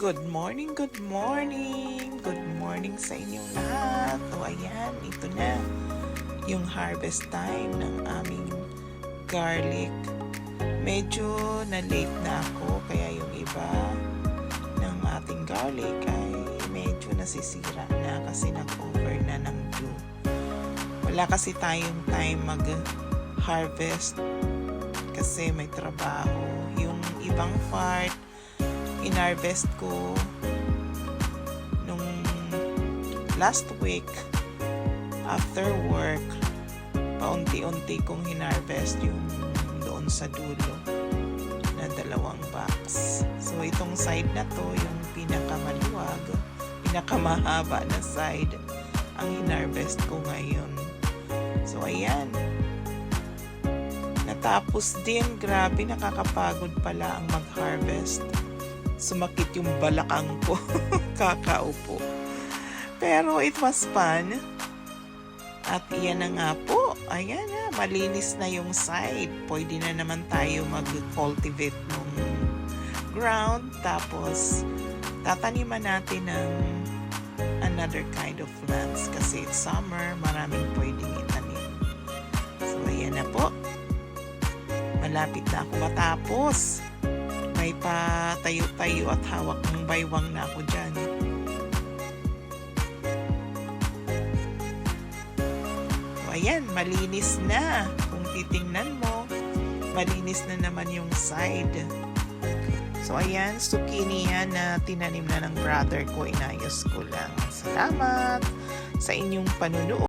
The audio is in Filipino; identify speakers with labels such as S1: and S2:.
S1: Good morning, good morning. Good morning sa inyong lahat. O ayan, ito na yung harvest time ng aming garlic. Medyo na-late na ako, kaya yung iba ng ating garlic ay medyo nasisira na kasi nag-over na ng dew. Wala kasi tayong time mag-harvest kasi may trabaho. Yung ibang part, in-harvest ko nung last week after work. Paunti-unti kong hinarvest yung doon sa dulo na 2 box. So itong side na to, yung pinakamaluwag, pinakamahaba na side, ang hinarvest ko ngayon. So ayan, natapos din. Grabe, nakakapagod pala ang mag-harvest. Sumakit yung balakang ko kakaupo. Pero it was fun. At iyan na nga po. Ayan na, malinis na yung side. Pwede na naman tayo mag-cultivate ng ground. Tapos, tataniman natin ng another kind of plants. Kasi it's summer, maraming pwedeng itanim. So, ayan na po. Malapit na ako matapos. May patayo-tayo at hawak ng baywang na ako dyan. So, ayan, malinis na. Kung titingnan mo, malinis na naman yung side. So, ayan, zucchini yan na tinanim na ng brother ko. Inayos ko lang. Salamat sa inyong panunood.